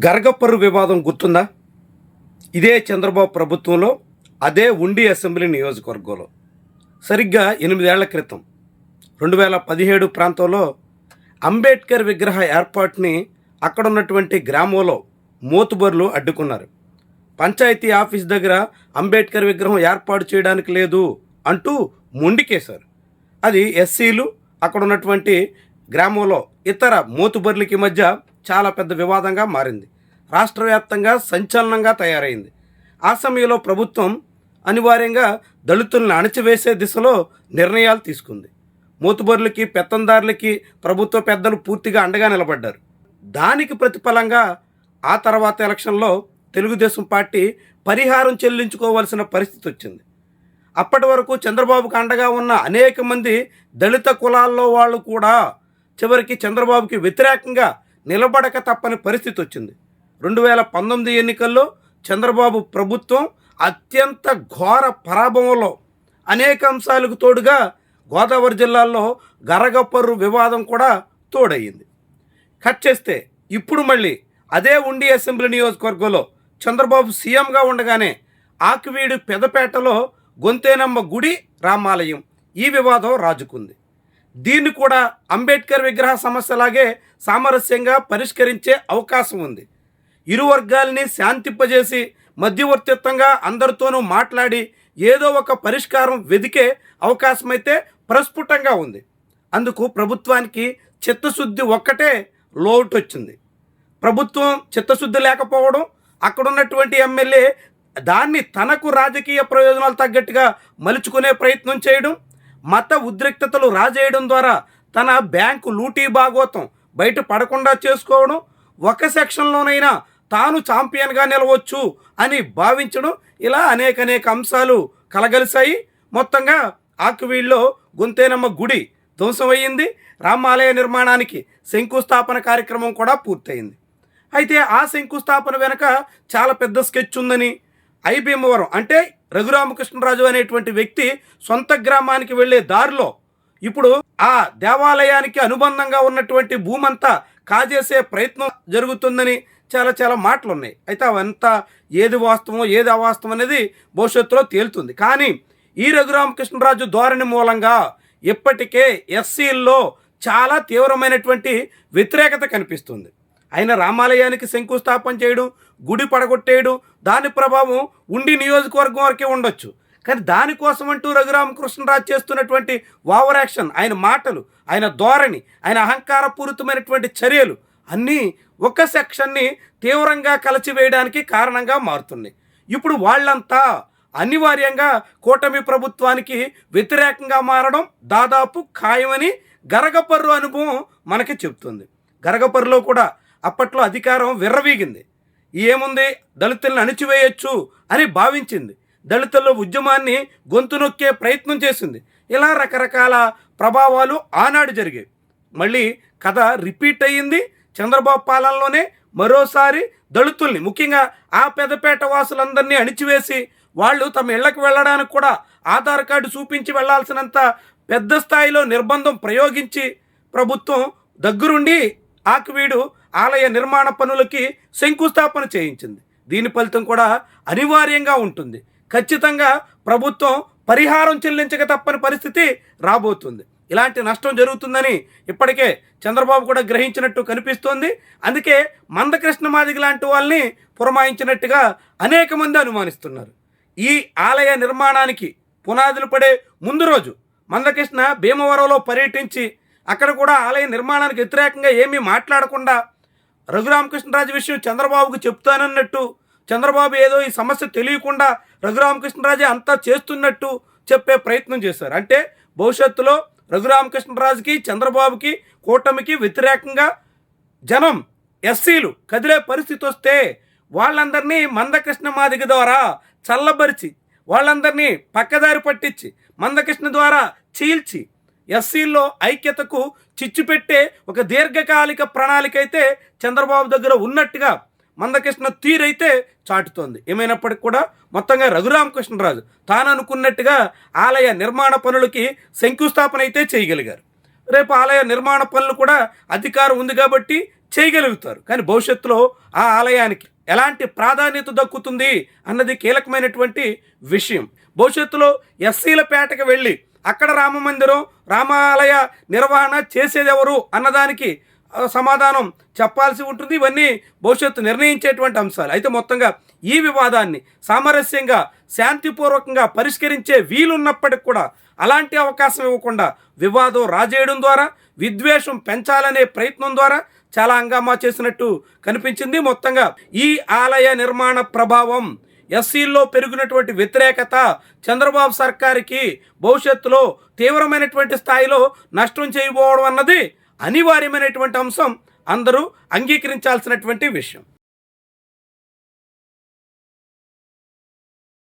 గరగపర్రు వివాదం గుర్తుందా? ఇదే చంద్రబాబు ప్రభుత్వంలో, అదే ఉండి అసెంబ్లీ నియోజకవర్గంలో సరిగ్గా 8 ఏళ్ల క్రితం 2017 ప్రాంతంలో అంబేద్కర్ విగ్రహ ఏర్పాటుని అక్కడున్నటువంటి గ్రామంలో మోతుబరులు అడ్డుకున్నారు. పంచాయతీ ఆఫీస్ దగ్గర అంబేద్కర్ విగ్రహం ఏర్పాటు చేయడానికి లేదు అంటూ మొండికేశారు. అది ఎస్సీలు అక్కడ ఉన్నటువంటి గ్రామంలో ఇతర మోతుబర్లకి మధ్య చాలా పెద్ద వివాదంగా మారింది. రాష్ట్ర వ్యాప్తంగా సంచలనంగా తయారైంది. ఆ సమయంలో ప్రభుత్వం అనివార్యంగా దళితులను అణచివేసే దిశలో నిర్ణయాలు తీసుకుంది. మోతుబర్లకి, పెత్తందారులకి ప్రభుత్వ పెద్దలు పూర్తిగా అండగా నిలబడ్డారు. దానికి ప్రతిఫలంగా ఆ తర్వాత ఎలక్షన్లో తెలుగుదేశం పార్టీ పరిహారం చెల్లించుకోవాల్సిన పరిస్థితి వచ్చింది. అప్పటి వరకు చంద్రబాబుకు అండగా ఉన్న అనేక మంది దళిత కులాల్లో వాళ్ళు కూడా చివరికి చంద్రబాబుకి వ్యతిరేకంగా నిలబడక తప్పని పరిస్థితి వచ్చింది. 2019 ఎన్నికల్లో చంద్రబాబు ప్రభుత్వం అత్యంత ఘోర పరాభవంలో అనేక అంశాలకు తోడుగా గోదావరి జిల్లాలో గరగపర్రు వివాదం కూడా తోడయ్యింది. కట్ చేస్తే ఇప్పుడు మళ్ళీ అదే ఉండి అసెంబ్లీ నియోజకవర్గంలో చంద్రబాబు సీఎంగా ఉండగానే ఆకివీడు పెదపేటలో గొంతేనమ్మ గుడి రామాలయం ఈ వివాదం రాజుకుంది. దీన్ని కూడా అంబేద్కర్ విగ్రహ సమస్యలాగే సామరస్యంగా పరిష్కరించే అవకాశం ఉంది. ఇరు వర్గాల్ని శాంతింపజేసి మధ్యవర్తిత్వంగా అందరితోనూ మాట్లాడి ఏదో ఒక పరిష్కారం వెదికే అవకాశమైతే ప్రస్ఫుటంగా ఉంది. అందుకు ప్రభుత్వానికి చిత్తశుద్ధి ఒక్కటే లోటు వచ్చింది. ప్రభుత్వం చిత్తశుద్ధి లేకపోవడం, అక్కడున్నటువంటి ఎమ్మెల్యే దాన్ని తనకు రాజకీయ ప్రయోజనాలు తగ్గట్టుగా మలుచుకునే ప్రయత్నం చేయడం, మత ఉద్రిక్తతలు రాజేయడం ద్వారా తన బ్యాంకు లూటీ భాగోతం బయట పడకుండా చేసుకోవడం, ఒక సెక్షన్లోనైనా తాను ఛాంపియన్గా నిలవచ్చు అని భావించడం, ఇలా అనేక అంశాలు కలగలిసాయి. మొత్తంగా ఆకివీడులో గొంతేనమ్మ గుడి ధ్వంసమయ్యింది. రామాలయ నిర్మాణానికి శంకుస్థాపన కార్యక్రమం కూడా పూర్తయింది. అయితే ఆ శంకుస్థాపన వెనక చాలా పెద్ద స్కెచ్ ఉందని, ఐభీమవరం అంటే రఘురామకృష్ణరాజు అనేటువంటి వ్యక్తి సొంత గ్రామానికి వెళ్ళే దారిలో ఇప్పుడు ఆ దేవాలయానికి అనుబంధంగా ఉన్నటువంటి భూమంతా కాజేసే ప్రయత్నం జరుగుతుందని చాలా మాటలు ఉన్నాయి. అయితే అవంతా ఏది వాస్తవం ఏది అవాస్తవం అనేది భవిష్యత్తులో తేలుతుంది. కానీ ఈ రఘురామకృష్ణరాజు ధోరణి మూలంగా ఇప్పటికే ఎస్సీల్లో చాలా తీవ్రమైనటువంటి వ్యతిరేకత కనిపిస్తుంది. ఆయన రామాలయానికి శంకుస్థాపన చేయడం, గుడి పడగొట్టేయడం, దాని ప్రభావం ఉండి నియోజకవర్గం వరకే ఉండొచ్చు. కానీ దానికోసం అంటూ రఘురామకృష్ణరాజు చేస్తున్నటువంటి ఓవర్ యాక్షన్, ఆయన మాటలు, ఆయన ధోరణి, ఆయన అహంకారపూరితమైనటువంటి చర్యలు అన్నీ ఒక సెక్షన్ని తీవ్రంగా కలచివేయడానికి కారణంగా మారుతున్నాయి. ఇప్పుడు వాళ్ళంతా అనివార్యంగా కూటమి ప్రభుత్వానికి వ్యతిరేకంగా మారడం దాదాపు ఖాయమని గరగపర్రు అనుభవం మనకి చెప్తుంది. గరగపర్రులో కూడా అప్పట్లో అధికారం విర్రవీగింది. ఏముంది, దళితులను అణిచివేయచ్చు అని భావించింది. దళితుల ఉద్యమాన్ని గొంతు నొక్కే ప్రయత్నం చేసింది. ఇలా రకరకాల ప్రభావాలు ఆనాడు జరిగాయి. మళ్ళీ కథ రిపీట్ అయ్యింది. చంద్రబాబు పాలనలోనే మరోసారి దళితుల్ని, ముఖ్యంగా ఆ పెదపేట వాసులందరినీ అణిచివేసి వాళ్ళు తమ ఇళ్లకు వెళ్ళడానికి కూడా ఆధార్ కార్డు చూపించి వెళ్లాల్సినంత పెద్ద స్థాయిలో నిర్బంధం ప్రయోగించి ప్రభుత్వం దగ్గరుండి ఆకివీడు ఆలయ నిర్మాణ పనులకి శంకుస్థాపన చేయించింది. దీని ఫలితం కూడా అనివార్యంగా ఉంటుంది. ఖచ్చితంగా ప్రభుత్వం పరిహారం చెల్లించక తప్పని పరిస్థితి రాబోతుంది. ఇలాంటి నష్టం జరుగుతుందని ఇప్పటికే చంద్రబాబు కూడా గ్రహించినట్టు కనిపిస్తోంది. అందుకే మందకృష్ణ మాదిగ లాంటి వాళ్ళని పురమాయించినట్టుగా అనేక మంది అనుమానిస్తున్నారు. ఈ ఆలయ నిర్మాణానికి పునాదులు పడే ముందు రోజు మందకృష్ణ భీమవరంలో పర్యటించి అక్కడ కూడా ఆలయ నిర్మాణానికి వ్యతిరేకంగా ఏమీ మాట్లాడకుండా రఘురామకృష్ణరాజు విషయం చంద్రబాబుకు చెప్తానన్నట్టు, చంద్రబాబు ఏదో ఈ సమస్య తెలియకుండా రఘురామకృష్ణరాజే అంతా చేస్తున్నట్టు చెప్పే ప్రయత్నం చేశారు. అంటే భవిష్యత్తులో రఘురామకృష్ణరాజుకి, చంద్రబాబుకి, కూటమికి వ్యతిరేకంగా జనం, ఎస్సీలు కదిలే పరిస్థితి వస్తే వాళ్ళందరినీ మందకృష్ణ మాదిగ ద్వారా చల్లబరిచి, వాళ్ళందరినీ పక్కదారి పట్టించి, మందకృష్ణ ద్వారా చీల్చి ఎస్సీల్లో ఐక్యతకు చిచ్చు పెట్టే ఒక దీర్ఘకాలిక ప్రణాళిక అయితే చంద్రబాబు దగ్గర ఉన్నట్టుగా మందకృష్ణ తీరైతే చాటుతోంది. ఏమైనప్పటికీ కూడా మొత్తంగా రఘురామకృష్ణరాజు తాను అనుకున్నట్టుగా ఆలయ నిర్మాణ పనులకి శంకుస్థాపన అయితే చేయగలిగారు. రేపు ఆలయ నిర్మాణ పనులు కూడా అధికారం ఉంది కాబట్టి చేయగలుగుతారు. కానీ భవిష్యత్తులో ఆ ఆలయానికి ఎలాంటి ప్రాధాన్యత దక్కుతుంది అన్నది కీలకమైనటువంటి విషయం. భవిష్యత్తులో ఎస్సీల పేటకు వెళ్ళి అక్కడ రామమందిరం రామాలయ నిర్వహణ చేసేదెవరు అన్నదానికి సమాధానం చెప్పాల్సి ఉంటుంది. ఇవన్నీ భవిష్యత్తు నిర్ణయించేటువంటి అంశాలు. అయితే మొత్తంగా ఈ వివాదాన్ని సామరస్యంగా శాంతిపూర్వకంగా పరిష్కరించే వీలున్నప్పటికి కూడా అలాంటి అవకాశం ఇవ్వకుండా వివాదం రాజేయడం ద్వారా విద్వేషం పెంచాలనే ప్రయత్నం ద్వారా చాలా హంగామా చేసినట్టు కనిపించింది. మొత్తంగా ఈ ఆలయ నిర్మాణ ప్రభావం, ఎస్సీల్లో పెరిగినటువంటి వ్యతిరేకత చంద్రబాబు సర్కారుకి భవిష్యత్తులో తీవ్రమైనటువంటి స్థాయిలో నష్టం చేయబోవడం అన్నది అనివార్యమైనటువంటి అంశం. అందరూ అంగీకరించాల్సినటువంటి విషయం.